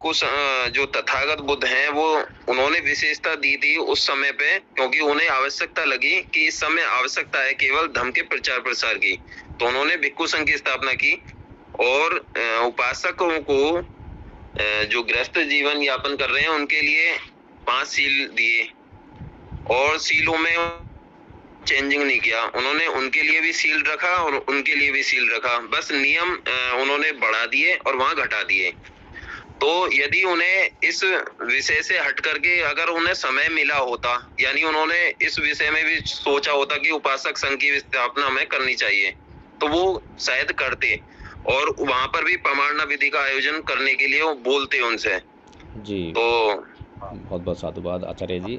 जो तथागत बुद्ध हैं वो उन्होंने विशेषता दी थी उस समय पे, क्योंकि उन्हें आवश्यकता लगी कि इस समय आवश्यकता है केवल धर्म के प्रचार प्रसार की। तो उन्होंने भिक्षु संघ की स्थापना की और उपासकों को जो गृहस्थ जीवन यापन कर रहे हैं उनके लिए 5 सील दिए और सीलों में चेंजिंग नहीं किया। उन्होंने उनके लिए भी सील रखा और उनके लिए भी सील रखा, बस नियम उन्होंने बढ़ा दिए और वहां घटा दिए। तो यदि उन्हें इस विषय से हट करके अगर उन्हें समय मिला होता, यानी उन्होंने इस विषय में भी सोचा होता कि उपासक संघ की स्थापना हमें करनी चाहिए, तो वो शायद करते और वहां पर भी प्रमाणना विधि का आयोजन करने के लिए वो बोलते उनसे। जी तो बहुत बहुत साधुवाद आचार्य जी।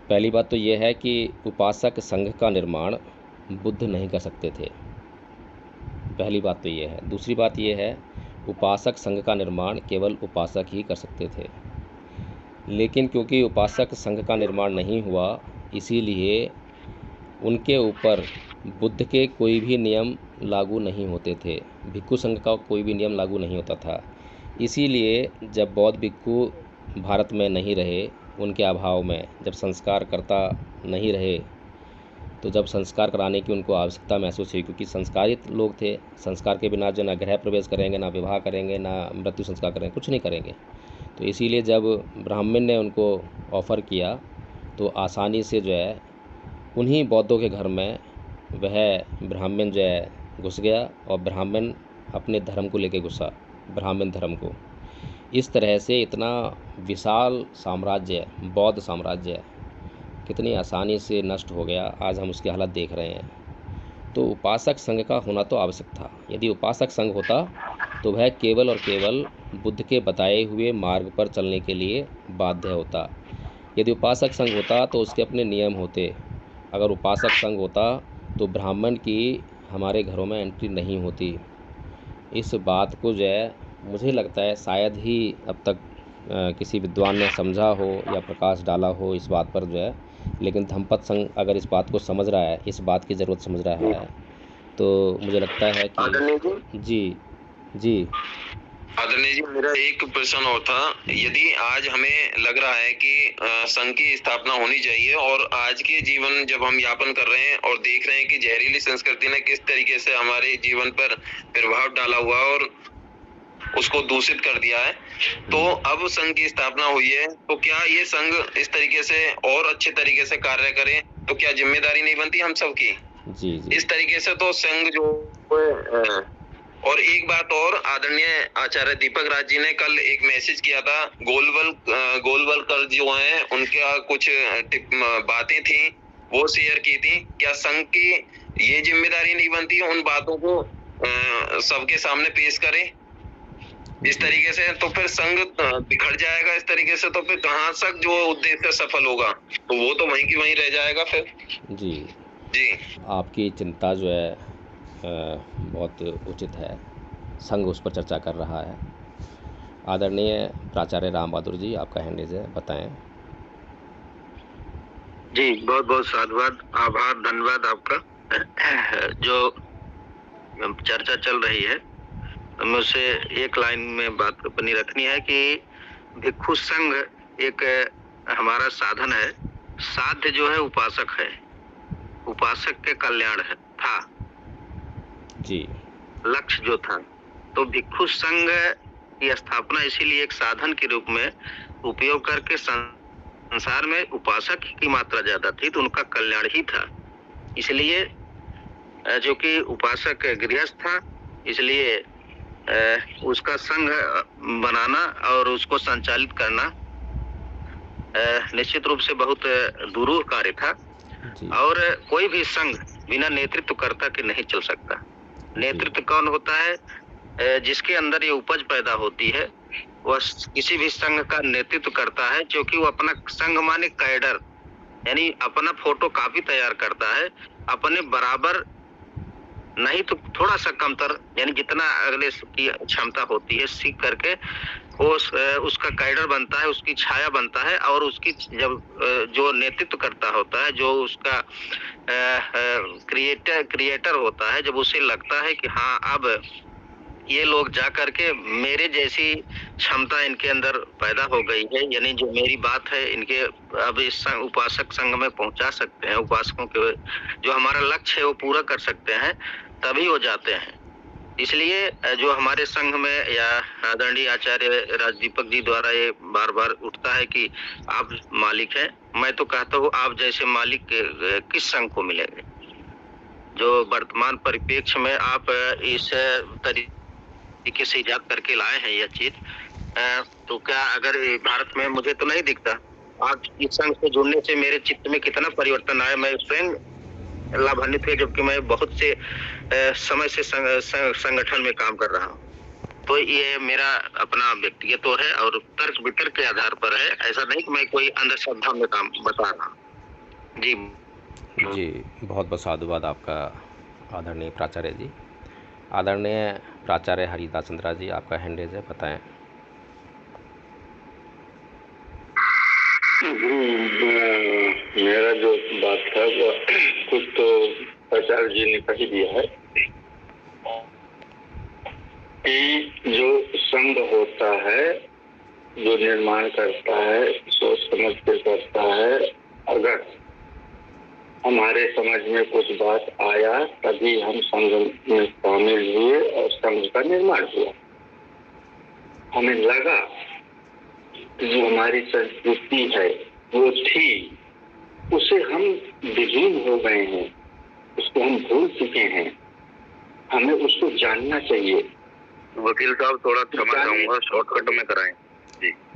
पहली बात तो ये है कि उपासक संघ का निर्माण बुद्ध नहीं कर सकते थे, पहली बात तो ये है। दूसरी बात ये है, उपासक संघ का निर्माण केवल उपासक ही कर सकते थे, लेकिन क्योंकि उपासक संघ का निर्माण नहीं हुआ, इसीलिए उनके ऊपर बुद्ध के कोई भी नियम लागू नहीं होते थे, भिक्षु संघ का कोई भी नियम लागू नहीं होता था। इसीलिए जब बौद्ध भिक्षु भारत में नहीं रहे, उनके अभाव में जब संस्कारकर्ता नहीं रहे, तो जब संस्कार कराने की उनको आवश्यकता महसूस हुई, क्योंकि संस्कारित लोग थे, संस्कार के बिना जो ना गृह प्रवेश करेंगे, ना विवाह करेंगे, ना मृत्यु संस्कार करेंगे, कुछ नहीं करेंगे। तो इसीलिए जब ब्राह्मण ने उनको ऑफ़र किया तो आसानी से जो है उन्हीं बौद्धों के घर में वह ब्राह्मण जो है घुस गया और ब्राह्मण अपने धर्म को लेके घुसा, ब्राह्मण धर्म को। इस तरह से इतना विशाल साम्राज्य, बौद्ध साम्राज्य कितनी आसानी से नष्ट हो गया, आज हम उसकी हालत देख रहे हैं। तो उपासक संघ का होना तो आवश्यक था। यदि उपासक संघ होता तो वह केवल और केवल बुद्ध के बताए हुए मार्ग पर चलने के लिए बाध्य होता। यदि उपासक संघ होता तो उसके अपने नियम होते। अगर उपासक संघ होता तो ब्राह्मण की हमारे घरों में एंट्री नहीं होती। इस बात को जो है मुझे लगता है शायद ही अब तक किसी विद्वान ने समझा हो या प्रकाश डाला हो इस बात पर जो है, लेकिन धम्मपद संघ अगर इस बात को समझ रहा है, इस बात की ज़रूरत समझ रहा है, तो मुझे लगता है कि जी आदरणीय जी, मेरा एक प्रश्न और था। यदि आज हमें लग रहा है कि संघ की स्थापना होनी चाहिए और आज के जीवन जब हम यापन कर रहे हैं और देख रहे हैं कि जहरीली संस्कृति ने किस तरीके से हमारे जीवन पर प्रभाव डाला हुआ और उसको दूषित कर दिया है, तो अब संघ की स्थापना हुई है, तो क्या ये संघ इस तरीके से और अच्छे तरीके से कार्य करे, तो क्या जिम्मेदारी नहीं बनती हम सबकी? जी इस तरीके से तो संघ जो और एक बात और, आदरणीय आचार्य दीपक राज जी ने कल एक मैसेज किया था, गोलवलकर जो हैं उनका कुछ बातें थी वो शेयर की थी। क्या संघ की ये जिम्मेदारी नहीं बनती उन बातों को सबके सामने पेश करे इस तरीके से? तो फिर संघ बिखर जाएगा इस तरीके से, तो फिर कहाँ तक जो उद्देश्य सफल होगा, तो वो तो वहीं की वहीं रह जाएगा फिर। जी आपकी चिंता जो है बहुत उचित है। संघ उस पर चर्चा कर रहा है। आदरणीय प्राचार्य राम बहादुर जी, आपका हैंड रेज़ है, बताएं। जी बहुत बहुत साधुवाद, आभार, धन्यवाद आपका। जो चर्चा चल रही है मुझसे एक लाइन में बात अपनी रखनी है कि भिक्षु संघ एक हमारा साधन है, साध्य जो है उपासक है, उपासक के कल्याण है था जी, लक्ष्य जो था। तो भिक्षु संघ की स्थापना इसीलिए एक साधन के रूप में उपयोग करके संसार में उपासक की मात्रा ज्यादा थी तो उनका कल्याण ही था। इसलिए जो कि उपासक गृहस्थ था, इसलिए उसका संघ बनाना और उसको संचालित करना निश्चित रूप से बहुत दुरूह कार्य था। और कोई भी संघ बिना नेतृत्वकर्ता के नहीं चल सकता। नेतृत्व कौन होता है? जिसके अंदर ये उपज पैदा होती है वह किसी भी संघ का नेतृत्व करता है, जो कि वो अपना संघ माने कैडर यानी अपना फोटो कॉपी तैयार करता है, अपने बराबर नहीं तो थोड़ा सा कमतर, यानी जितना अगले की क्षमता होती है सीख करके वो उसका कैडर बनता है, उसकी छाया बनता है। और उसकी जब जो नेतृत्व करता होता है, जो उसका क्रिएटर होता है, जब उसे लगता है कि हाँ अब ये लोग जा करके मेरे जैसी क्षमता इनके अंदर पैदा हो गई है, यानी जो मेरी बात है इनके अब इस उपासक संघ में पहुंचा सकते हैं, उपासकों के जो हमारा लक्ष्य है वो पूरा कर सकते हैं, तभी वो जाते हैं। इसलिए जो हमारे संघ में या आदरणीय आचार्य राजदीपक जी द्वारा ये बार बार उठता है कि आप मालिक हैं, मैं तो कहता हूँ आप जैसे मालिक किस संघ को मिलेंगे। जो वर्तमान परिप्रेक्ष्य में आप इस तरीके से इजाद करके लाए हैं यह चीज, तो क्या अगर भारत में मुझे तो नहीं दिखता। आज इस संघ से जुड़ने से मेरे चित्त में कितना परिवर्तन आया, मैं स्वयं लाभान्वित हुए, जबकि मैं बहुत से समय से संगठन में काम कर रहा हूँ। तो ये मेरा अपना व्यक्तिगत तो है और तर्क वितर्क के आधार पर है, ऐसा नहीं कि मैं कोई अंधश्रद्धा में काम बता रहा हूँ। जी बहुत बहुत साधुवाद आपका आदरणीय प्राचार्य जी। आदरणीय प्राचार्य हरिदास चंद्रा जी, आपका हैंड रेज है, बताएं। मेरा जो बात था वो कुछ तो प्राचार्य जी ने कह दिया है कि जो संघ होता है, जो निर्माण करता है, सोच समझ के करता है। अगर हमारे समझ में कुछ बात आया तभी हम संघ में शामिल हुए और संघ का निर्माण हुआ। हमें लगा जो हमारी संस्कृति है वो थी, उसे हम विलीन हो गए हैं, उसको हम भूल चुके हैं, हमें उसको जानना चाहिए। वकील साहब थोड़ा क्षमा चाहूंगा, शॉर्टकट में कराएं।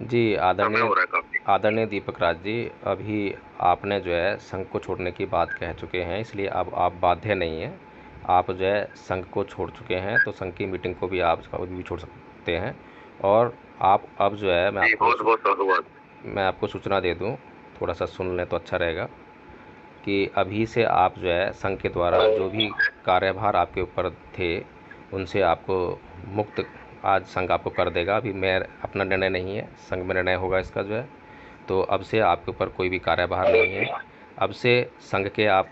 जी आदरणीय दीपक राज जी, अभी आपने जो है संघ को छोड़ने की बात कह चुके हैं, इसलिए अब आप बाध्य नहीं हैं। आप जो है संघ को छोड़ चुके हैं तो संघ की मीटिंग को भी आप भी छोड़ सकते हैं। और आप अब जो है मैं आपको सूचना दे दूं, थोड़ा सा सुन लें तो अच्छा रहेगा, कि अभी से आप जो है संघ के द्वारा जो भी कार्यभार आपके ऊपर थे उनसे आपको मुक्त आज संघ आपको कर देगा। अभी मैं अपना निर्णय नहीं है, संघ में निर्णय होगा इसका जो है। तो अब से आपके ऊपर कोई भी कार्यभार नहीं है। अब से संघ के आप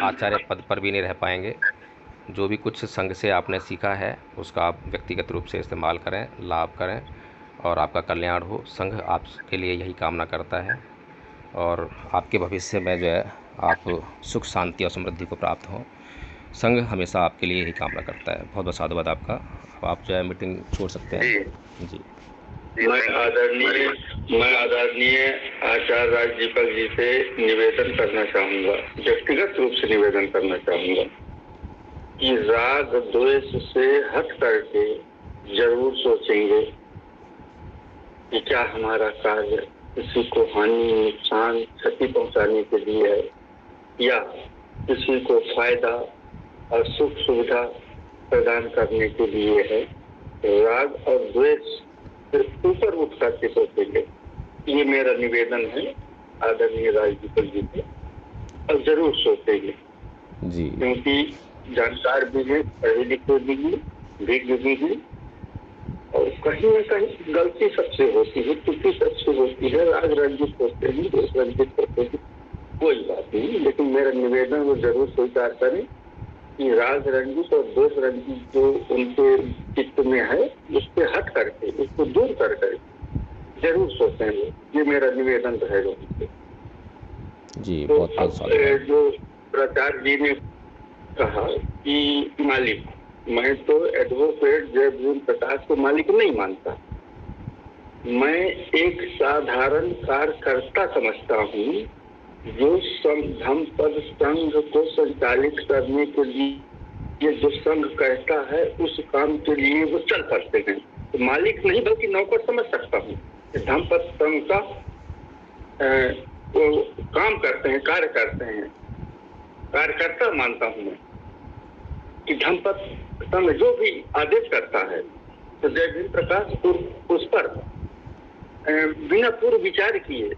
आचार्य पद पर भी नहीं रह पाएंगे। जो भी कुछ संघ से आपने सीखा है उसका आप व्यक्तिगत रूप से इस्तेमाल करें, लाभ करें और आपका कल्याण हो। संघ आपके लिए यही कामना करता है और आपके भविष्य में जो है आप सुख शांति और समृद्धि को प्राप्त हों। संघ हमेशा आपके लिए यही कामना करता है। बहुत बहुत साधुवाद आपका। आप जो है मीटिंग छोड़ सकते हैं। जी मैं आदरणीय आचार्य राजदीपक जी से निवेदन करना चाहूँगा, व्यक्तिगत रूप से निवेदन करना चाहूँगा कि राग द्वेष से हट करके जरूर सोचेंगे कि क्या हमारा कार्य किसी को हानि, नुकसान, क्षति पहुँचाने के लिए है या किसी को फायदा और सुख सुविधा प्रदान करने के लिए है। राग और द्वेष ऊपर उठ करके सोचेंगे, ये मेरा निवेदन है आदरणीय राजदीपक जी को, और जरूर सोचेंगे जी, क्योंकि जानकार भी है, पढ़े लिखे भी हैं, विज्ञ भी हैं, और कहीं न कहीं गलती सबसे होती है, त्रुटि सबसे होती है। राग रंजित होते हैं, दोष रंजित होते हैं, कोई बात नहीं, लेकिन मेरा निवेदन वो जरूर स्वीकार करें कि राग रंजित और दोष रंजित जो उनके चित्त में है उससे हट करके, उसको दूर कर करके जरूर सोचेंगे। ये मेरा निवेदन रहेगा उनसे जी। तो अब जो प्राचार्य जी ने कहा कि मालिक, मैं तो एडवोकेट जयभीम प्रकाश को मालिक नहीं मानता, मैं एक साधारण कार्यकर्ता समझता हूँ जो धम्मपद संघ को संचालित करने के लिए जो संघ कहता है उस काम के लिए वो चल पड़ते हैं। तो मालिक नहीं बल्कि नौकर समझ सकता हूँ। धम्मपद संघ का वो काम करते हैं, कार्य करते हैं, कार्यकर्ता मानता हूँ मैं कि धम्मपद संघ जो भी आदेश करता है तो जयभीम प्रकाश उस पर बिना पूर्व विचार किए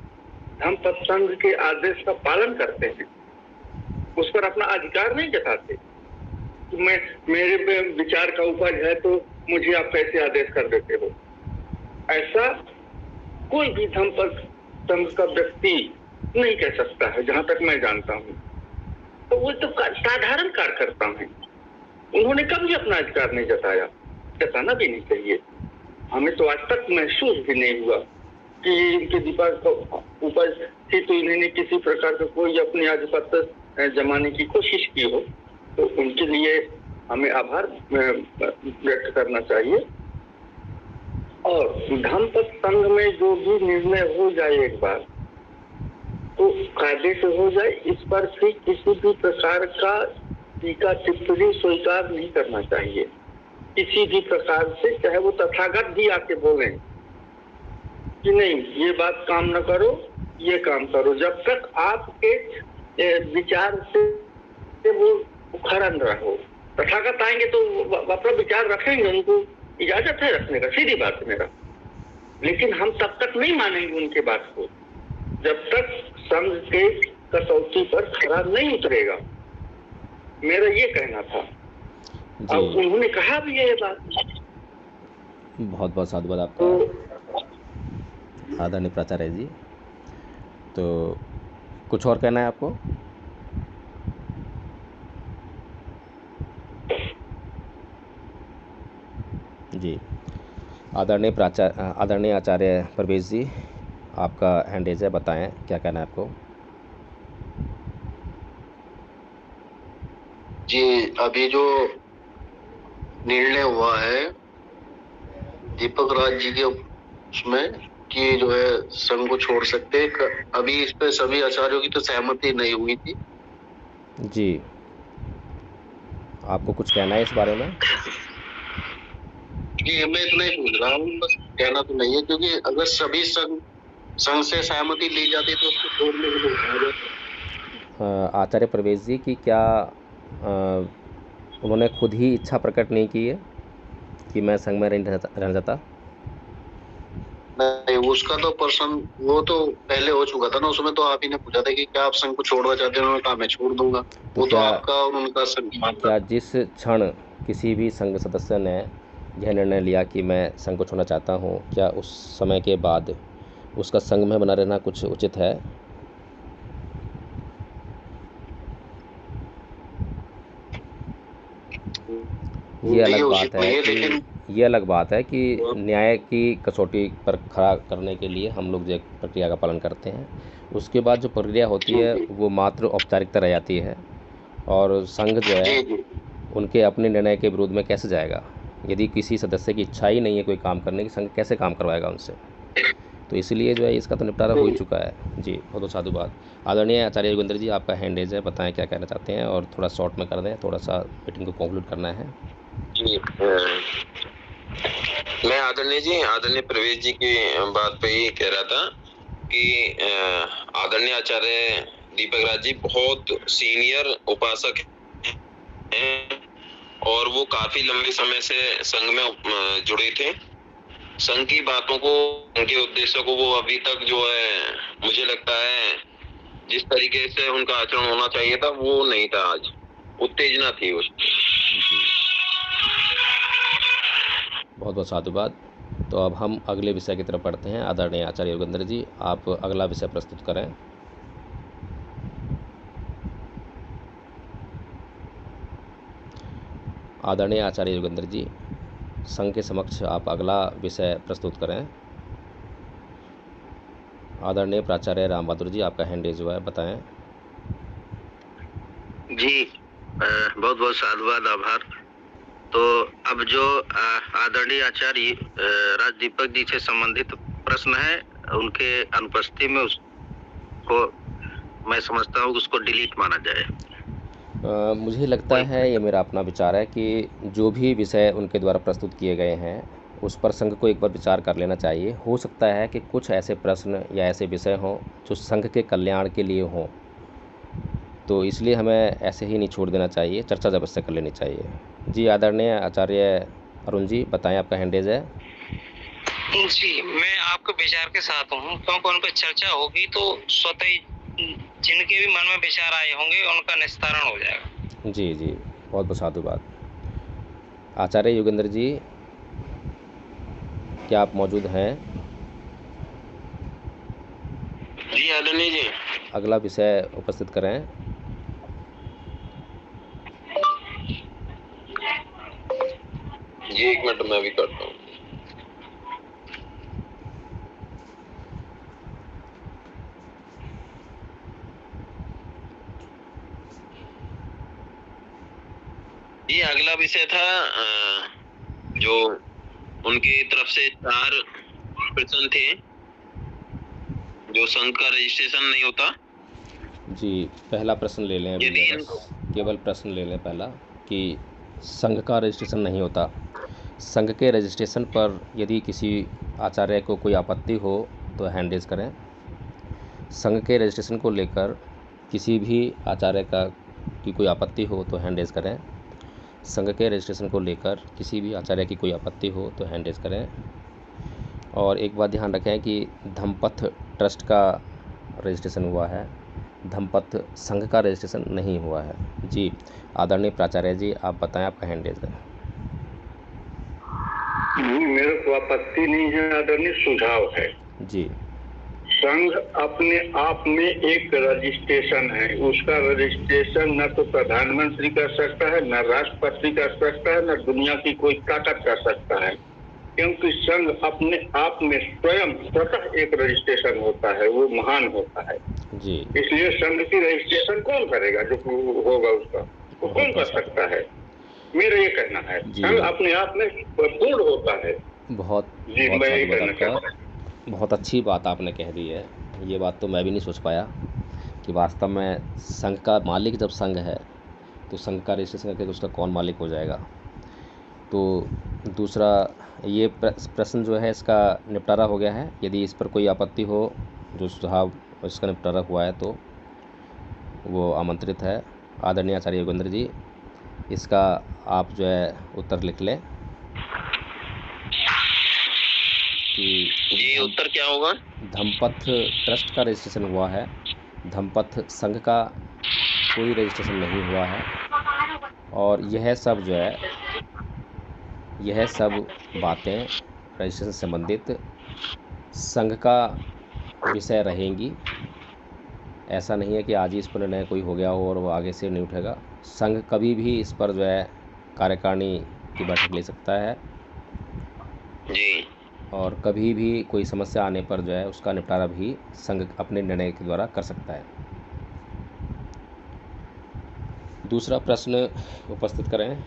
धम्मपद संघ के आदेश का पालन करते हैं, उस पर अपना अधिकार नहीं जताते कि मेरे विचार का उपज है तो मुझे आप कैसे आदेश कर देते हो। ऐसा कोई भी धम्मपद संघ का व्यक्ति नहीं कह सकता है, जहां तक मैं जानता हूँ। तो वो तो साधारण कार्यकर्ता हैं, उन्होंने कभी अपना अधिकार नहीं जताया। जताना भी नहीं चाहिए। हमें तो आज तक महसूस भी नहीं हुआ कि इनके दीपक का उपस्थित तो इन्होंने किसी प्रकार का कोई अपनी आधिपत्य जमाने की कोशिश की हो, तो उनके लिए हमें आभार व्यक्त करना चाहिए। और धम्मपद संघ में जो भी निर्णय हो जाए एक बार, तो कायदे से हो जाए। इस पर भी किसी भी प्रकार का टीका टिप्पणी स्वीकार नहीं करना चाहिए किसी भी प्रकार से, चाहे वो तथागत भी आके बोले कि नहीं ये बात काम न करो, ये काम करो। जब तक आपके विचार से वो खड़ा न रहो, तथागत आएंगे तो अपना विचार रखेंगे, उनको इजाजत है रखने का, सीधी बात है मेरा। लेकिन हम तब तक नहीं मानेंगे उनके बात को जब तक संघ के कसौटी पर खरा नहीं उतरेगा। मेरा ये कहना था और उन्होंने कहा भी है ये बात। बहुत बहुत साधुवाद आपका आदरणीय प्राचार्य जी। तो कुछ और कहना है आपको? जी, आदरणीय आचार्य प्रवेश जी, आपका हैंड रेज है, बताएं क्या कहना है आपको? जी, अभी जो निर्णय हुआ है दीपक राज जी के उसमें कि जो है संघ को छोड़ सकते हैं, अभी इस पे सभी आचार्यों की तो सहमति नहीं हुई थी। जी, आपको कुछ कहना है इस बारे में? जी, मैं इतना ही पूछ रहा हूँ, बस कहना तो नहीं है, क्योंकि अगर सभी संघ से सहमति ली जाती तो उसको छोड़ने के लिए उठाया जाता। आचार्य प्रवेश जी की क्या उन्होंने खुद ही इच्छा प्रकट नहीं की है कि मैं संघ में रहना चाहता? नहीं, उसका तो पर्सन वो तो पहले हो चुका था ना, उसमें तो आप ही ने पूछा था कि क्या आप संघ को छोड़ना चाहते हैं, उन्होंने कहा मैं छोड़ दूंगा। वो तो आपका और उनका सम्मान। क्या जिस क्षण किसी भी संघ सदस्य ने यह निर्णय लिया कि मैं संघ को छोड़ना चाहता हूँ, क्या उस समय के बाद उसका संघ में बना रहना कुछ उचित है? ये अलग बात है कि न्याय की कसौटी पर खड़ा करने के लिए हम लोग जो प्रक्रिया का पालन करते हैं, उसके बाद जो प्रक्रिया होती है वो मात्र औपचारिकता रह जाती है, और संघ जो है उनके अपने निर्णय के विरोध में कैसे जाएगा? यदि किसी सदस्य की इच्छा ही नहीं है कोई काम करने की, संघ कैसे काम करवाएगा उनसे? तो इसलिए जो है इसका तो निपटारा हो ही चुका है। जी, बहुत बहुत साधुवाद। आदरणीय आचार्य योगेंद्र जी, आपका हैंड रेज है, बताएं क्या कहना चाहते हैं, और थोड़ा शॉर्ट में कर दें, थोड़ा सा मीटिंग को कंक्लूड करना है। जी, मैं आदरणीय प्रवेश जी की बात पे ही कह रहा था कि आदरणीय आचार्य दीपक राज जी बहुत सीनियर उपासक हैं और वो काफी लंबे समय से संघ में जुड़े थे। संघ की बातों को, उनके उद्देश्यों को वो अभी तक जो है, मुझे लगता है जिस तरीके से उनका आचरण होना चाहिए था वो नहीं था। आज उत्तेजना थी उस। बहुत बहुत साधुवाद। तो अब हम अगले विषय की तरफ बढ़ते हैं। आदरणीय आचार्य योगेंद्र जी, आप अगला विषय प्रस्तुत करें। आदरणीय आचार्य योगेंद्र जी, संघ के समक्ष आप अगला विषय प्रस्तुत करें। आदरणीय प्राचार्य राम बहादुर जी, आपका हैंड रेज हुआ है, बताएं। जी, बहुत बहुत साधुवाद, आभार। तो अब जो आदरणीय आचार्य राज दीपक जी से संबंधित प्रश्न है, उनके अनुपस्थिति में उसको मैं समझता हूँ उसको डिलीट माना जाए। मुझे लगता है, ये मेरा अपना विचार है, कि जो भी विषय उनके द्वारा प्रस्तुत किए गए हैं उस पर संघ को एक बार विचार कर लेना चाहिए। हो सकता है कि कुछ ऐसे प्रश्न या ऐसे विषय हों जो संघ के कल्याण के लिए हों, तो इसलिए हमें ऐसे ही नहीं छोड़ देना चाहिए, चर्चा अवश्य कर लेनी चाहिए। जी, आदरणीय आचार्य अरुण जी, बताएं, आपका हैंड रेज है। जी, मैं आपके विचार के साथ हूँ, क्योंकि उन पर चर्चा होगी तो स्वतः ही जिनके भी मन में विचार आए होंगे उनका निस्तारण हो जाएगा। जी जी, बहुत बहुत साधुवाद। आचार्य योगेंद्र जी, क्या आप मौजूद हैं? जी आदरणीय जी, अगला विषय उपस्थित करें। जी 1 मिनट मैं भी करता हूँ। ये अगला विषय था जो उनकी तरफ से 4 प्रश्न थे जो संघ का रजिस्ट्रेशन नहीं होता। जी पहला प्रश्न ले लें अभी, यदि बस केवल प्रश्न ले लें पहला कि संघ का रजिस्ट्रेशन नहीं होता। संघ के रजिस्ट्रेशन पर यदि किसी आचार्य को कोई आपत्ति हो तो हैंड रेज करें। संघ के रजिस्ट्रेशन को लेकर किसी भी आचार्य की कोई आपत्ति हो तो हैंड रेज करें। संघ के रजिस्ट्रेशन को लेकर किसी भी आचार्य की कोई आपत्ति हो तो हैंड रेज करें। और एक बात ध्यान रखें कि धम्मपथ ट्रस्ट का रजिस्ट्रेशन हुआ है, धम्मपथ संघ का रजिस्ट्रेशन नहीं हुआ है। जी आदरणीय प्राचार्य जी, आप बताएं, आपका हैंड रेज है। मेरे को आपत्ति नहीं है आदरणीय, सुझाव है। जी संघ अपने आप में एक रजिस्ट्रेशन है, उसका रजिस्ट्रेशन न तो प्रधानमंत्री कर सकता है, न राष्ट्रपति कर सकता है, न दुनिया की कोई ताकत कर सकता है, क्योंकि संघ अपने आप में स्वयं स्वतः एक रजिस्ट्रेशन होता है, वो महान होता है जी। इसलिए संघ की रजिस्ट्रेशन कौन करेगा? जो होगा उसका वो कौन कर सकता है? मेरा ये कहना है, संघ अपने आप में पूर्ण होता है। बहुत जी मैं ये कहना चाहता हूँ। बहुत अच्छी बात आपने कह दी है। ये बात तो मैं भी नहीं सोच पाया कि वास्तव में संघ का मालिक जब संघ है तो संघ का रजिस्ट्रेशन करके उसका कौन मालिक हो जाएगा। तो दूसरा ये प्रश्न जो है इसका निपटारा हो गया है। यदि इस पर कोई आपत्ति हो, जो सुझाव इसका निपटारा हुआ है, तो वो आमंत्रित है। आदरणीय आचार्य योगेंद्र जी, इसका आप जो है उत्तर लिख लें कि जी उत्तर क्या होगा? धम्मपथ ट्रस्ट का रजिस्ट्रेशन हुआ है, धम्मपथ संघ का कोई रजिस्ट्रेशन नहीं हुआ है। और यह सब जो है, यह सब बातें रजिस्ट्रेशन से संबंधित संघ का विषय रहेंगी। ऐसा नहीं है कि आज ही इस पर निर्णय कोई हो गया हो और वो आगे से नहीं उठेगा। संघ कभी भी इस पर जो है कार्यकारिणी की बैठक ले सकता है जी। और कभी भी कोई समस्या आने पर जो है उसका निपटारा भी संघ अपने निर्णय के द्वारा कर सकता है। दूसरा प्रश्न उपस्थित करें।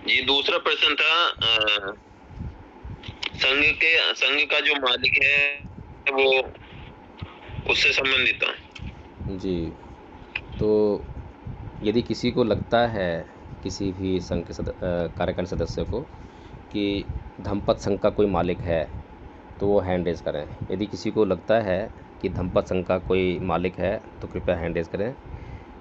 जी दूसरा प्रश्न था संघ का जो मालिक है वो उससे संबंधित था। जी तो यदि किसी को लगता है, किसी भी संघ के कार्यकारिणी सदस्य को, कि धम्मपथ संघ का कोई मालिक है तो वो हैंड रेज करें। यदि किसी को लगता है कि धम्मपथ संघ का कोई मालिक है तो कृपया हैंड रेज करें।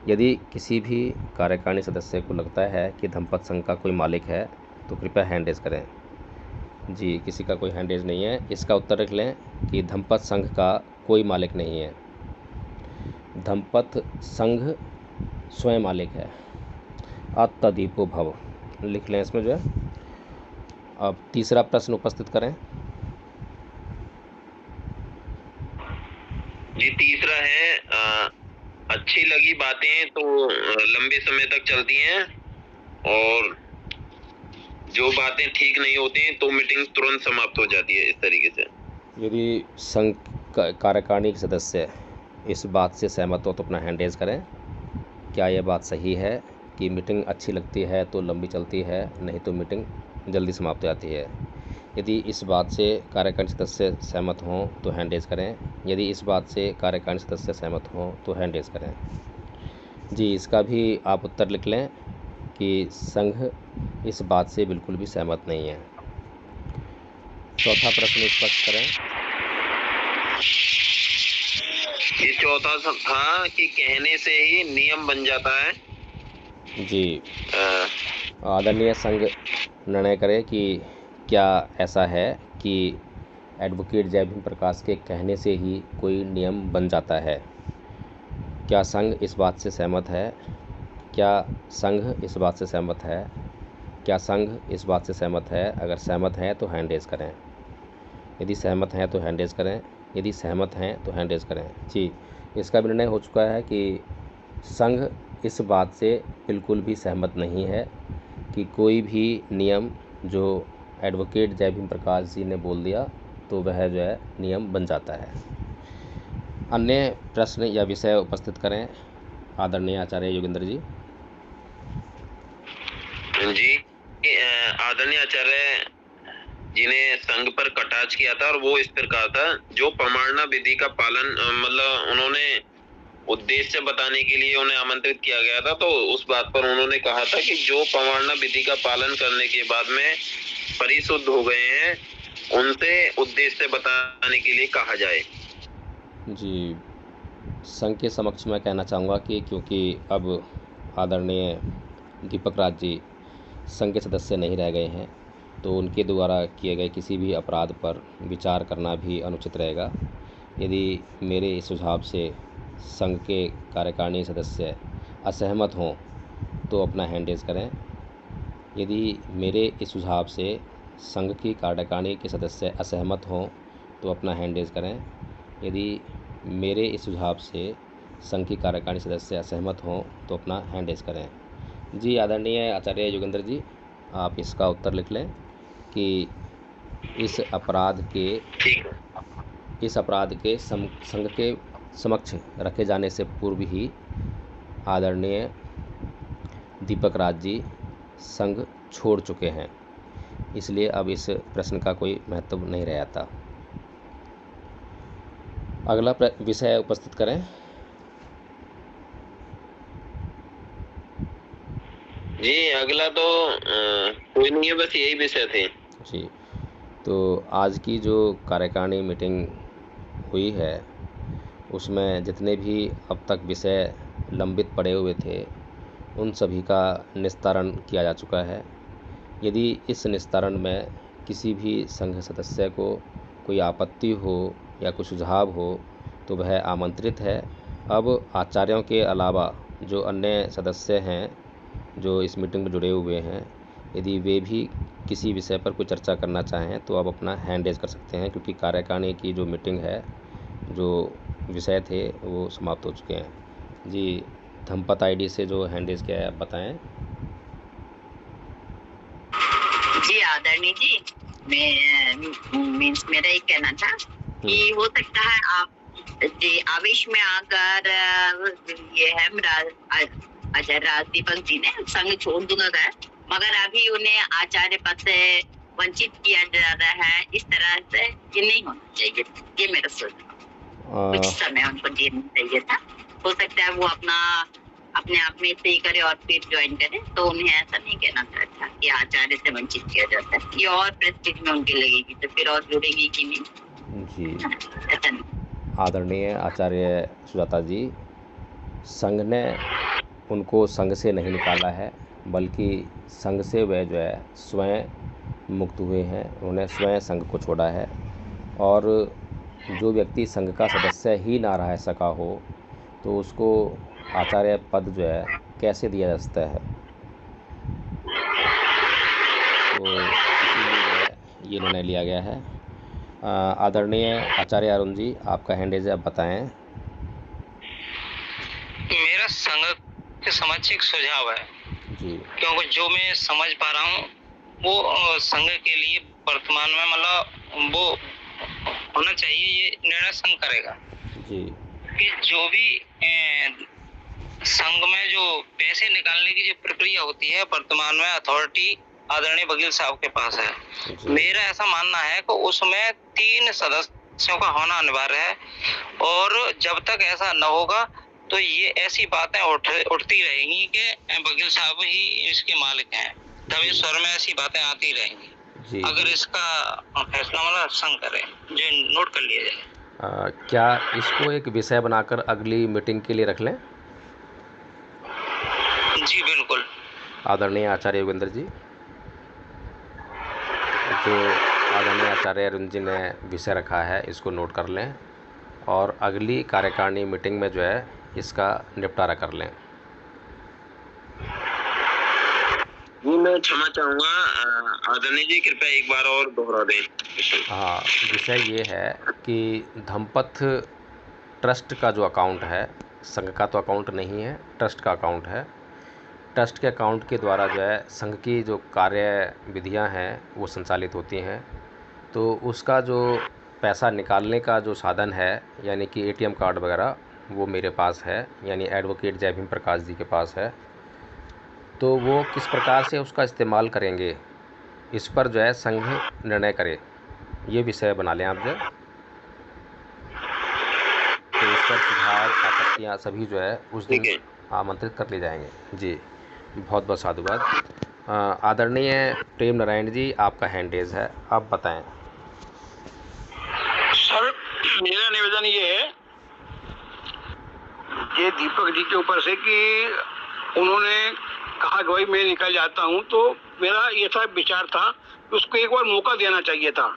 यदि किसी भी कार्यकारिणी सदस्य को लगता है कि धम्मपथ संघ का कोई मालिक है तो कृपया हैंड रेज करें। जी किसी का कोई हैंड रेज नहीं है। इसका उत्तर रख लें कि धम्मपथ संघ का कोई मालिक नहीं है, धम्मपथ संघ स्वयं मालिक है। अतदीपो भव लिख लें इसमें जो है। अब तीसरा प्रश्न उपस्थित करें। जी तीसरा है अच्छी लगी बातें तो लंबे समय तक चलती हैं और जो बातें ठीक नहीं होती तो मीटिंग तुरंत समाप्त हो जाती है, इस तरीके से। यदि संघ कार्यकारिणी के सदस्य इस बात से सहमत हो तो अपना हैंड रेज करें। क्या यह बात सही है कि मीटिंग अच्छी लगती है तो लंबी चलती है, नहीं तो मीटिंग जल्दी समाप्त हो जाती है? यदि इस बात से कार्यकारिणी सदस्य सहमत हों तो हैंड रेज करें। यदि इस बात से कार्यकारिणी सदस्य सहमत हों तो हैंड रेज करें। जी इसका भी आप उत्तर लिख लें कि संघ इस बात से बिल्कुल भी सहमत नहीं है। चौथा प्रश्न स्पष्ट करें। ये चौथा था कि कहने से ही नियम बन जाता है। जी आदरणीय संघ निर्णय करे कि क्या ऐसा है कि एडवोकेट जय भीम प्रकाश के कहने से ही कोई नियम बन जाता है। क्या संघ इस बात से सहमत है? क्या संघ इस बात से सहमत है? क्या संघ इस बात से सहमत है? अगर सहमत है तो हैंड रेज करें। यदि सहमत हैं तो हैंड रेज करें। यदि सहमत हैं तो हैंड रेज करें। जी इसका भी निर्णय हो चुका है कि संघ इस बात से बिल्कुल भी सहमत नहीं है कि कोई भी नियम जो एडवोकेट जय भीम प्रकाश जी ने बोल दिया तो वह जो है नियम बन जाता है। अन्य प्रश्न या विषय उपस्थित करें आदरणीय आचार्य योगेंद्र जी। जी, आदरणीय आचार्य जी ने संघ पर कटाक्ष किया था और वो इस प्रकार था, जो प्रमाणना विधि का पालन मतलब उन्होंने उद्देश्य बताने के लिए उन्हें आमंत्रित किया गया था, तो उस बात पर उन्होंने कहा था कि जो प्रमाणना विधि का पालन करने के बाद में परिशुद्ध हो गए हैं उनसे उद्देश्य बताने के लिए कहा जाए। जी, संघ के समक्ष मैं कहना चाहूँगा कि क्योंकि अब आदरणीय दीपक राज जी संघ के सदस्य नहीं रह गए हैं तो उनके द्वारा किए गए किसी भी अपराध पर विचार करना भी अनुचित रहेगा। यदि मेरे इस सुझाव से संघ के कार्यकारिणी सदस्य असहमत हों तो अपना हैंड रेज़ करें। यदि मेरे इस सुझाव से संघ की कार्यकारिणी के सदस्य असहमत हों तो अपना हैंड रेज़ करें। यदि मेरे इस सुझाव से संघ की कार्यकारिणी सदस्य असहमत हों तो अपना हैंड रेज़ करें। जी आदरणीय आचार्य योगेंद्र जी, आप इसका उत्तर लिख लें कि इस अपराध के संघ के समक्ष रखे जाने से पूर्व ही आदरणीय दीपक राज जी संघ छोड़ चुके हैं, इसलिए अब इस प्रश्न का कोई महत्व नहीं रह जाता। अगला विषय उपस्थित करें। जी, अगला तो कोई नहीं है, बस यही विषय थे। जी, तो आज की जो कार्यकारिणी मीटिंग हुई है उसमें जितने भी अब तक विषय लंबित पड़े हुए थे उन सभी का निस्तारण किया जा चुका है। यदि इस निस्तारण में किसी भी संघ सदस्य को कोई आपत्ति हो या कोई सुझाव हो तो वह आमंत्रित है। अब आचार्यों के अलावा जो अन्य सदस्य हैं जो इस मीटिंग में जुड़े हुए हैं, यदि वे भी किसी विषय पर कोई चर्चा करना चाहें तो आप अपना हैंड रेज़ कर सकते हैं, क्योंकि कार्यकारिणी की जो मीटिंग है, जो विषय थे वो समाप्त हो चुके हैं। जी, धमपत आईडी से जो हैंड रेज़ किया है आप बताएं। जी आदरणीय जी, मेरा एक कहना था कि हो सकता है आप जी आवेश में आकर ये है आचार्य राज दीपक जी ने संघ छोड़ दूंगा गए, मगर अभी उन्हें आचार्य पद से वंचित किया जा रहा है। इस तरह से ये नहीं होना चाहिए, ये मेरा सोच। कुछ समय उनको देना चाहिए था। हो सकता है वो अपने आप में सही करे और फिर ज्वाइन करे, तो उन्हें ऐसा नहीं कहना था कि आचार्य से वंचित किया जाता है। ये और प्रेस्टीज में उनकी लगेगी तो फिर और जुड़ेगी कि नहीं। जी आदरणीय आचार्य सुजाता जी, संघ ने उनको संघ से नहीं निकाला है, बल्कि संघ से वह जो है स्वयं मुक्त हुए हैं। उन्होंने स्वयं संघ को छोड़ा है। और जो व्यक्ति संघ का सदस्य ही ना रह सका हो तो उसको आचार्य पद जो है कैसे दिया जा सकता है। तो इसीलिए ये निर्णय लिया गया है। आदरणीय आचार्य अरुण जी, आपका हैंड रेज़ आप बताएं। मेरा संघ के समक्ष एक सुझाव है जी, क्योंकि जो मैं समझ पा रहा हूँ वो संघ के लिए वर्तमान में मतलब वो होना चाहिए, ये निर्णय संघ करेगा जी, कि जो भी संघ में जो पैसे निकालने की जो प्रक्रिया होती है वर्तमान में अथॉरिटी आदरणीय वकील साहब के पास है। मेरा ऐसा मानना है कि उसमें 3 सदस्यों का होना अनिवार्य है, और जब तक ऐसा न होगा तो ये ऐसी बातें उठती रहेंगी कि वकील साहब ही इसके मालिक हैं, तभी स्वर में ऐसी बातें आती रहेंगी। अगर इसका फैसला मतलब संघ करे, जो नोट कर लिया जाए। क्या इसको एक विषय बनाकर अगली मीटिंग के लिए रख लें? जी बिल्कुल। आदरणीय आचार्य योगेंद्र जी, जो आदरणीय आचार्य अरुण जी ने विषय रखा है इसको नोट कर लें और अगली कार्यकारिणी मीटिंग में जो है इसका निपटारा कर लें। जी, मैं क्षमा चाहूँगा आदरणीय जी, कृपया एक बार और दोहरा दें। हाँ, विषय ये है कि धमपत ट्रस्ट का जो अकाउंट है संघ का तो अकाउंट नहीं है, ट्रस्ट का अकाउंट है। ट्रस्ट के अकाउंट के द्वारा जो है संघ की जो कार्य विधियाँ हैं वो संचालित होती हैं। तो उसका जो पैसा निकालने का जो साधन है यानी कि एटीएम कार्ड वगैरह वो मेरे पास है, यानी एडवोकेट जय भीम प्रकाश जी के पास है। तो वो किस प्रकार से उसका इस्तेमाल करेंगे इस पर जो है संघ निर्णय करे, ये विषय बना लें आप जो। तो इस पर सुझाव आपत्तियाँ सभी जो है उस दिन आमंत्रित कर ले जाएंगे। जी बहुत बहुत साधुवाद। आदरणीय प्रेम नारायण जी, आपका हैंड रेज है, आप बताएं। सर मेरा निवेदन ये है ये दीपक जी के ऊपर से कि उन्होंने कहा कि भाई मैं निकल जाता हूं, तो मेरा ये था विचार था कि उसको एक बार मौका देना चाहिए था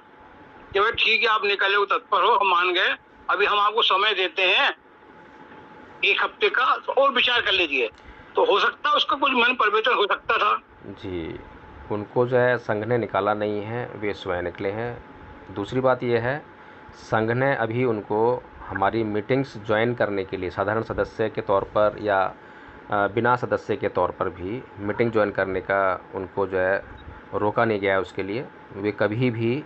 कि भाई ठीक है आप निकले हो, तत्पर हो, हम मान गए, अभी हम आपको समय देते हैं 1 हफ्ते का, तो और विचार कर लीजिए, तो हो सकता है उसका कुछ मन परिवर्तन हो सकता था। जी उनको जो है संघ ने निकाला नहीं है, वे स्वयं निकले हैं। दूसरी बात यह है संघ ने अभी उनको हमारी मीटिंग्स ज्वाइन करने के लिए साधारण सदस्य के तौर पर या बिना सदस्य के तौर पर भी मीटिंग ज्वाइन करने का उनको जो है रोका नहीं गया है। उसके लिए वे कभी भी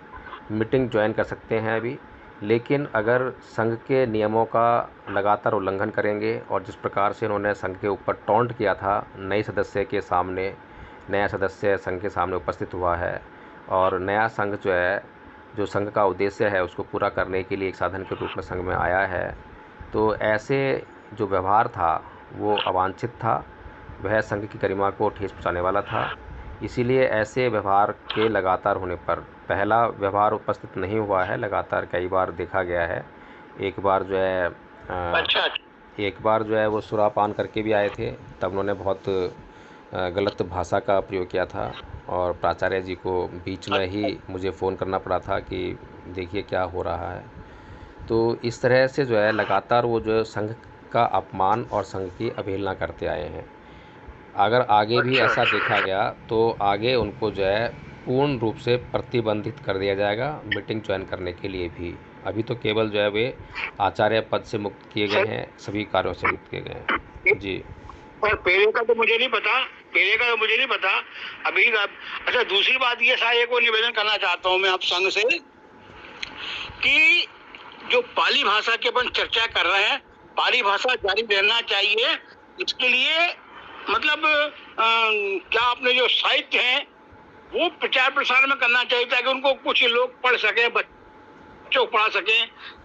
मीटिंग ज्वाइन कर सकते हैं अभी, लेकिन अगर संघ के नियमों का लगातार उल्लंघन करेंगे और जिस प्रकार से उन्होंने संघ के ऊपर टॉन्ट किया था नए सदस्य के सामने, नया सदस्य संघ के सामने उपस्थित हुआ है और नया संघ जो है जो संघ का उद्देश्य है उसको पूरा करने के लिए एक साधन के रूप में संघ में आया है, तो ऐसे जो व्यवहार था वो अवांछित था, वह संघ की गरिमा को ठेस पहुँचाने वाला था। इसीलिए ऐसे व्यवहार के लगातार होने पर, पहला व्यवहार उपस्थित नहीं हुआ है, लगातार कई बार देखा गया है। एक बार जो है एक बार जो है वो सुरापान करके भी आए थे, तब उन्होंने बहुत गलत भाषा का प्रयोग किया था और प्राचार्य जी को बीच में ही मुझे फ़ोन करना पड़ा था कि देखिए क्या हो रहा है। तो इस तरह से जो है लगातार वो जो संघ का अपमान और संघ की अवहेलना करते आए हैं। अगर आगे भी ऐसा देखा गया तो आगे उनको जो है पूर्ण रूप से प्रतिबंधित कर दिया जाएगा मीटिंग ज्वाइन करने के लिए भी। अभी तो केवल जो है वे आचार्य पद से मुक्त किए गए हैं, सभी कार्यों से मुक्त किए गए हैं। जी पर पहले का तो मुझे नहीं पता, अभी अच्छा दूसरी बात ये साहब को निवेदन करना चाहता हूँ मैं आप संघ से कि जो पाली भाषा की अपन चर्चा कर रहे हैं, पाली भाषा जारी रहना चाहिए। इसके लिए मतलब क्या आपने जो साहित्य है वो प्रचार प्रसार में करना चाहिए ताकि उनको कुछ लोग पढ़ सके, बच्चों को पढ़ा सके।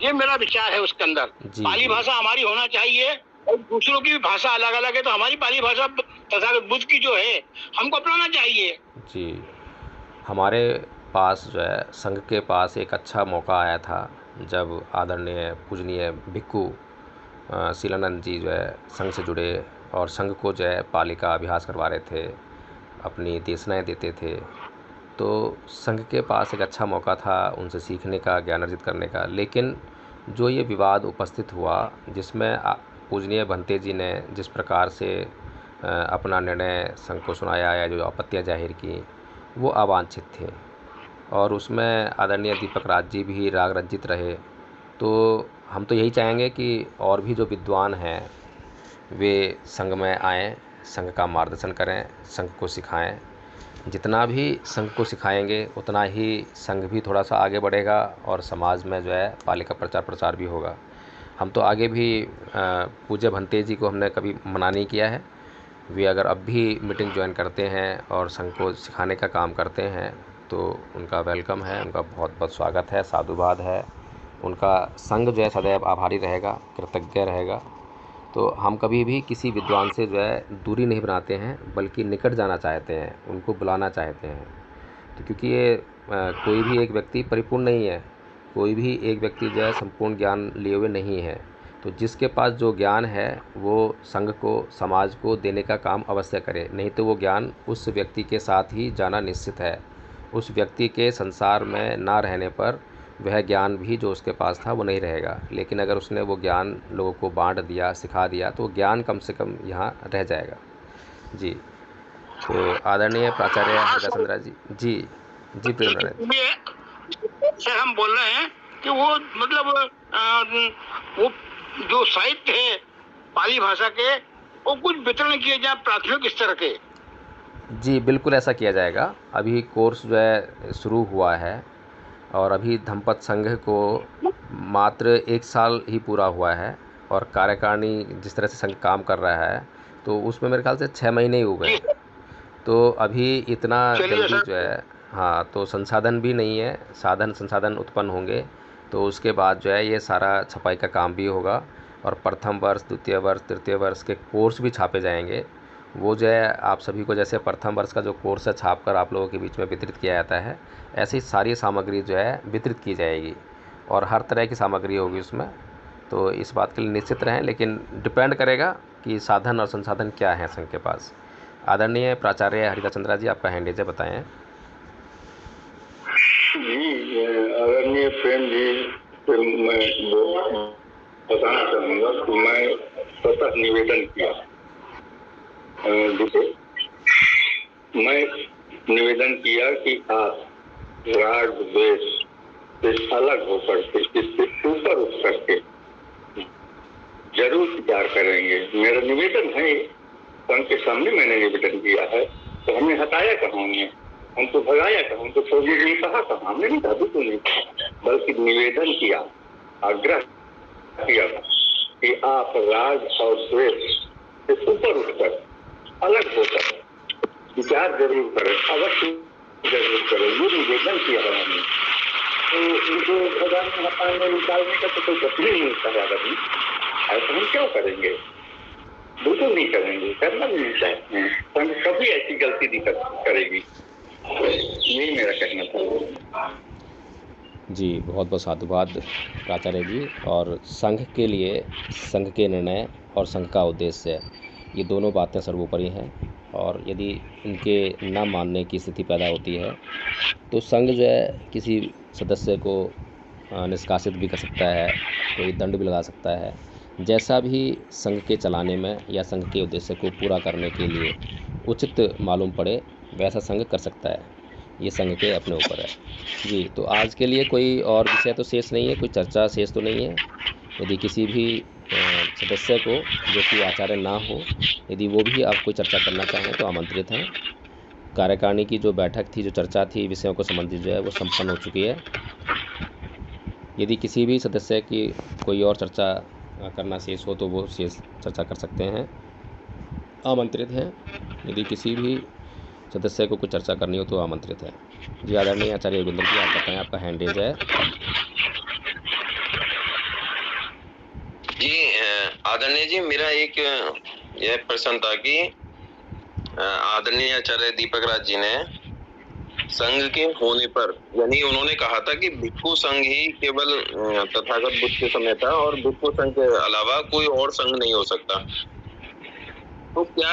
ये मेरा विचार है उसके अंदर। पाली भाषा हमारी होना चाहिए और दूसरों की भी भाषा अलग अलग है, तो हमारी पाली भाषा तथागत बुद्ध की जो है हमको अपनाना चाहिए। जी हमारे पास जो है संघ के पास एक अच्छा मौका आया था जब आदरणीय पूजनीय भिक्खु शीलानंद जी जो है संघ से जुड़े और संघ को जो है पाली का अभ्यास करवा रहे थे, अपनी देशनाएँ देते थे। तो संघ के पास एक अच्छा मौका था उनसे सीखने का, ज्ञान अर्जित करने का। लेकिन जो ये विवाद उपस्थित हुआ जिसमें पूजनीय भंते जी ने जिस प्रकार से अपना निर्णय संघ को सुनाया या जो आपत्तियाँ जाहिर की वो अवांछित थे और उसमें आदरणीय दीपक राज जी भी राग रंजित रहे। तो हम तो यही चाहेंगे कि और भी जो विद्वान हैं वे संघ में आएँ, संघ का मार्गदर्शन करें, संघ को सिखाएं। जितना भी संघ को सिखाएंगे उतना ही संघ भी थोड़ा सा आगे बढ़ेगा और समाज में जो है पाली का प्रचार प्रसार भी होगा। हम तो आगे भी पूज्य भंते जी को हमने कभी मना नहीं किया है। वे अगर अब भी मीटिंग ज्वाइन करते हैं और संघ को सिखाने का काम करते हैं तो उनका वेलकम है, उनका बहुत बहुत स्वागत है, साधुवाद है। उनका संघ जो है सदैव आभारी रहेगा, कृतज्ञ रहेगा। तो हम कभी भी किसी विद्वान से जो है दूरी नहीं बनाते हैं बल्कि निकट जाना चाहते हैं, उनको बुलाना चाहते हैं। तो क्योंकि ये कोई भी एक व्यक्ति परिपूर्ण नहीं है, कोई भी एक व्यक्ति जो है संपूर्ण ज्ञान लिए हुए नहीं है। तो जिसके पास जो ज्ञान है वो संघ को, समाज को देने का काम अवश्य करे, नहीं तो वो ज्ञान उस व्यक्ति के साथ ही जाना निश्चित है। उस व्यक्ति के संसार में ना रहने पर वह ज्ञान भी जो उसके पास था वो नहीं रहेगा। लेकिन अगर उसने वो ज्ञान लोगों को बांट दिया, सिखा दिया तो ज्ञान कम से कम यहाँ रह जाएगा। जी तो आदरणीय प्राचार्य हरदासंद्रा जी प्रेम सर हम बोल रहे हैं कि वो मतलब वो जो साहित्य है पाली भाषा के वो कुछ वितरण किए जाए प्राथमिक स्तर के। जी बिल्कुल ऐसा किया जाएगा। अभी कोर्स जो है शुरू हुआ है और अभी धम्मपद संघ को मात्र 1 साल ही पूरा हुआ है और कार्यकारिणी जिस तरह से संघ काम कर रहा है तो उसमें मेरे ख्याल से 6 महीने ही हुए हैं। तो अभी इतना जल्दी जो है, हाँ, तो संसाधन भी नहीं है, संसाधन उत्पन्न होंगे तो उसके बाद जो है ये सारा छपाई का काम भी होगा और प्रथम वर्ष, द्वितीय वर्ष, तृतीय वर्ष के कोर्स भी छापे जाएंगे। वो जो है आप सभी को जैसे प्रथम वर्ष का जो कोर्स है छाप कर आप लोगों के बीच में वितरित किया जाता है, ऐसी सारी सामग्री जो है वितरित की जाएगी और हर तरह की सामग्री होगी उसमें। तो इस बात के लिए निश्चित रहें, लेकिन डिपेंड करेगा कि साधन और संसाधन क्या हैं संघ के पास। आदरणीय प्राचार्य हरिदास चंद्रा जी, आपका हैंड है, बताएं। जी आदरणीय प्रेम जी, मैं बताना चाहूँगा कि मैं स्वतः निवेदन किया, मैं निवेदन किया कि आप राग द्वेष से अलग होकर के, इससे ऊपर उठ करके जरूर विचार करेंगे। मेरा निवेदन है, संघ के सामने मैंने निवेदन किया है, तो हमने हटाया कहाँ, हमको भगाया कहाँ, हमको छोड़ने के लिए कहा कहाँ, हमने नहीं कहा, बिल्कुल नहीं, बल्कि निवेदन किया, आग्रह किया कि आप राग और द्वेष से ऊपर उठकर अलग होकर विचार जरूर करें, अवश्य जरूर करें, ये निवेदन किया है हमने। तो इनको भगवान में हटाने निकालने का तो कोई गति नहीं होता है। अगर ऐसा हम क्यों करेंगे, बिल्कुल नहीं करेंगे, करना भी नहीं चाहते हैं, संघ कभी ऐसी गलती नहीं करेगी, यही मेरा कहना था। जी बहुत बहुत साधुवाद प्राचार्य जी। और संघ के लिए संघ के निर्णय और संघ का उद्देश्य, ये दोनों बातें सर्वोपरि हैं और यदि इनके न मानने की स्थिति पैदा होती है तो संघ जो है किसी सदस्य को निष्कासित भी कर सकता है, कोई दंड भी लगा सकता है। जैसा भी संघ के चलाने में या संघ के उद्देश्य को पूरा करने के लिए उचित मालूम पड़े वैसा संघ कर सकता है, ये संघ के अपने ऊपर है। जी, तो आज के लिए कोई और विषय तो शेष नहीं है, कोई चर्चा शेष तो नहीं है। यदि किसी भी सदस्य को जो कि आचार्य ना हो, यदि वो भी आप कोई चर्चा करना चाहें तो आमंत्रित हैं। कार्यकारिणी की जो बैठक थी, जो चर्चा थी विषयों को संबंधित जो है वो संपन्न हो चुकी है। यदि किसी भी सदस्य की कोई और चर्चा करना शेष हो तो वो शेष चर्चा कर सकते हैं, आमंत्रित हैं। यदि किसी भी सदस्य को कुछ चर्चा करनी हो तो आमंत्रित है। जी आदरणीय आचार्य योगेंद्र जी, आप बताएं, आपका हैंड रेज है। जी आदरणीय जी, मेरा एक यह प्रश्न था कि आदरणीय आचार्य दीपक राज जी ने संघ के होने पर, यानी उन्होंने कहा था कि भिक्षु संघ ही केवल तथागत बुद्ध के समय था और भिक्षु संघ के अलावा कोई और संघ नहीं हो सकता। तो क्या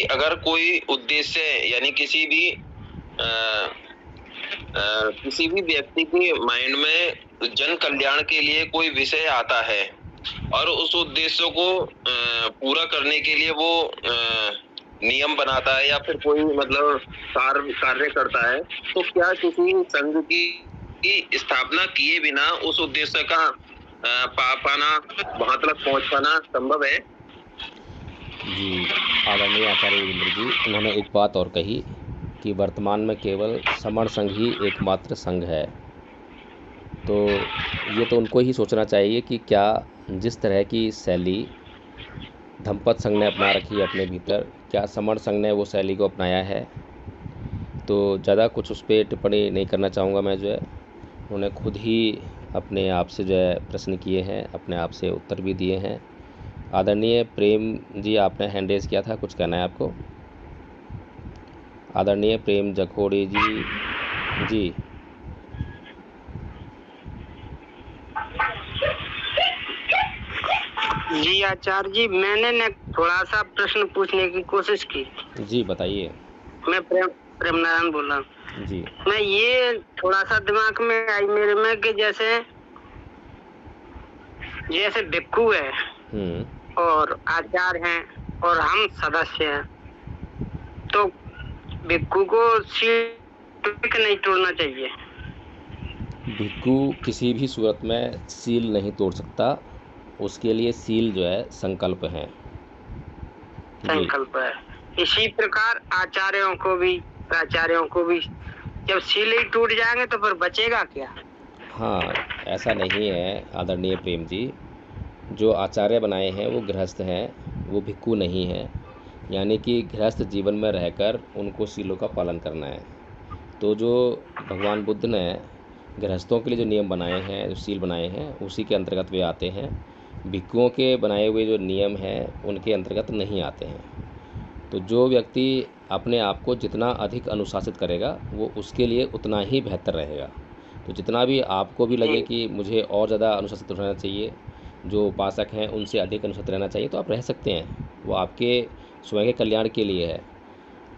अगर कोई उद्देश्य, यानी किसी भी व्यक्ति के माइंड में जन कल्याण के लिए कोई विषय आता है और उस उद्देश्य को पूरा करने के लिए वो नियम बनाता है या फिर कोई मतलब कार्य करता है, तो क्या किसी संघ की स्थापना किए बिना उस उद्देश्य का पाना, वहां तक पहुंच पाना संभव है? जी आदरणीय आचार्य योगेंद्र जी, उन्होंने एक बात और कही कि वर्तमान में केवल समण संघ ही एकमात्र संघ है। तो ये तो उनको ही सोचना चाहिए कि क्या जिस तरह की शैली धम्मपद संघ ने अपना रखी है अपने भीतर, क्या समण संघ ने वो शैली को अपनाया है। तो ज़्यादा कुछ उस पर टिप्पणी नहीं करना चाहूँगा मैं। जो है उन्होंने खुद ही अपने आप से जो है प्रश्न किए हैं, अपने आप से उत्तर भी दिए हैं। आदरणीय प्रेम जी, आपने हैंड रेज किया था, कुछ कहना है आपको? आदरणीय प्रेम जखोड़ी जी, जी जी आचार्य जी, मैंने न थोड़ा सा प्रश्न पूछने की कोशिश की। जी बताइए। मैं प्रेम नारायण बोल रहा हूँ जी। मैं ये थोड़ा सा दिमाग में आई मेरे में कि जैसे भिक्षु है और आचार्य हैं और हम सदस्य हैं, तो भिक्षु को सील नहीं तोड़ना चाहिए। भिक्षु किसी भी सूरत में सील नहीं तोड़ सकता उसके लिए सील जो है संकल्प है। संकल्प है। इसी प्रकार आचार्यों को भी, प्राचार्यों को भी जब सील ही टूट जाएंगे तो फिर बचेगा क्या? हाँ, ऐसा नहीं है आदरणीय प्रेम जी, जो आचार्य बनाए हैं वो गृहस्थ हैं, वो भिक्खु नहीं है। यानी कि गृहस्थ जीवन में रहकर उनको सीलों का पालन करना है। तो जो भगवान बुद्ध ने गृहस्थों के लिए जो नियम बनाए हैं, जो सील बनाए हैं, उसी के अंतर्गत वे आते हैं। भिक्खुओं के बनाए हुए जो नियम हैं उनके अंतर्गत नहीं आते हैं। तो जो व्यक्ति अपने आप को जितना अधिक अनुशासित करेगा वो उसके लिए उतना ही बेहतर रहेगा। तो जितना भी आपको भी लगे कि मुझे और ज़्यादा अनुशासित रहना चाहिए, जो उपासक हैं उनसे अधिक अनुशासित रहना चाहिए, तो आप रह सकते हैं। वो आपके स्वयं के कल्याण के लिए है।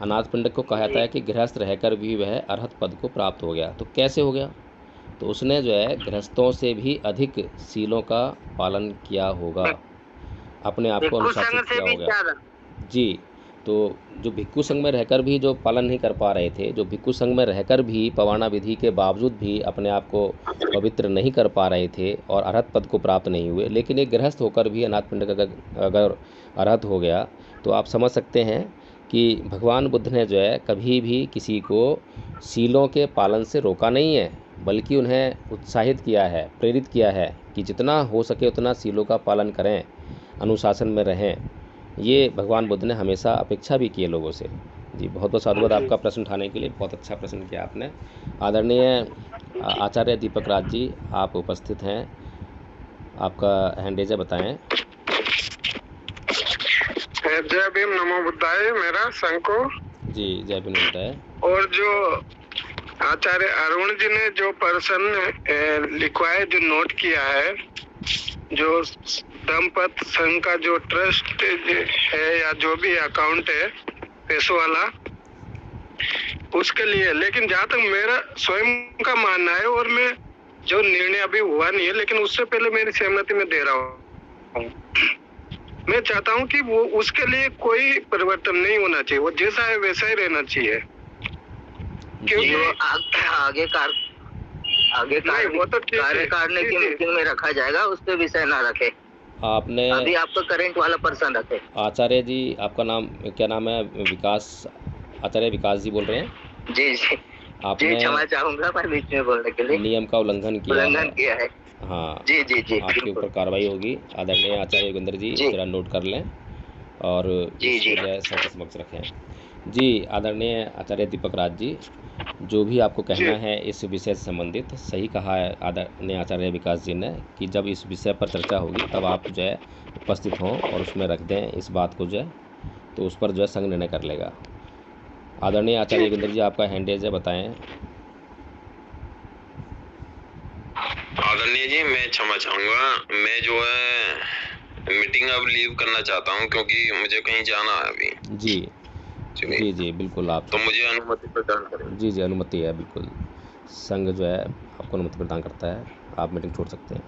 अनाथ पिंडक को कहा जाता है कि गृहस्थ रहकर भी वह अरहत पद को प्राप्त हो गया। तो कैसे हो गया? तो उसने जो है गृहस्थों से भी अधिक सीलों का पालन किया होगा, अपने आप को अनुशासित किया होगा। जी, तो जो भिक्खु संघ में रहकर भी जो पालन नहीं कर पा रहे थे, जो भिक्खु संघ में रहकर भी पवाना विधि के बावजूद भी अपने आप को पवित्र नहीं कर पा रहे थे और अरहत पद को प्राप्त नहीं हुए, लेकिन एक गृहस्थ होकर भी अनाथ पिंडक अगर अरहत हो गया, तो आप समझ सकते हैं कि भगवान बुद्ध ने जो है कभी भी किसी को सीलों के पालन से रोका नहीं है, बल्कि उन्हें उत्साहित किया है, प्रेरित किया है कि जितना हो सके उतना सीलों का पालन करें, अनुशासन में रहें। ये भगवान बुद्ध ने हमेशा अपेक्षा भी की है लोगों से। जी, बहुत बहुत साधुवाद आपका प्रश्न उठाने के लिए। बहुत अच्छा प्रश्न किया आपने। आदरणीय आचार्य दीपक राज जी, आप उपस्थित हैं, आपका हैंड रेज है, बताएं। जय भीम, नमो बुद्धाय। मेरा संको जी, जय भीम बुद्धाय। और जो आचार्य अरुण जी ने जो प्रश्न लिखवाए, जो नोट किया है, जो दंपत संघ का जो ट्रस्ट है या जो भी अकाउंट है पैसों वाला, उसके लिए, लेकिन जहाँ तक मेरा स्वयं का मानना है, और मैं जो निर्णय अभी हुआ नहीं है, लेकिन उससे पहले मेरी सहमति में दे रहा हूँ। मैं चाहता हूँ कि वो उसके लिए कोई परिवर्तन नहीं होना चाहिए, वो जैसा है वैसा ही रहना चाहिए। क्योंकि आगे कार्यकारिणी की मीटिंग में रखा जाएगा, उस पे विषय ना रखे। आपने अभी आपका करंट वाला पर्सन रखे। आचार्य जी, आपका नाम क्या नाम है? विकास, आचार्य विकास जी बोल रहे हैं? जी जी, आपने क्षमा चाहूंगा मैं बीच में बोलने के लिए। नियम का उल्लंघन किया है। हाँ जी जी जी, आपके ऊपर कार्रवाई होगी। आदरणीय आचार्य योगेंद्र जी जरा नोट कर लें और सबके समक्ष रखें। जी, आदरणीय आचार्य दीपक राज जी, जो भी आपको कहना है इस विषय से संबंधित, सही कहा है आदरणीय आचार्य विकास जी ने कि जब इस विषय पर चर्चा होगी तब आप जो है उपस्थित हों और उसमें रख दें इस बात को, जो है तो उस पर जो है संघ निर्णय कर लेगा। आदरणीय आचार्य योगेंद्र जी, आपका हैंड रेज है, बताएं। आदरणीय जी, मैं क्षमा चाहूंगा, मैं जो है मीटिंग अब लीव करना चाहता हूं क्योंकि मुझे कहीं जाना है अभी। जी जी जी, बिल्कुल। आप तो मुझे अनुमति प्रदान करें। जी जी, अनुमति है, बिल्कुल। संघ जो है आपको अनुमति प्रदान करता है, आप मीटिंग छोड़ सकते हैं।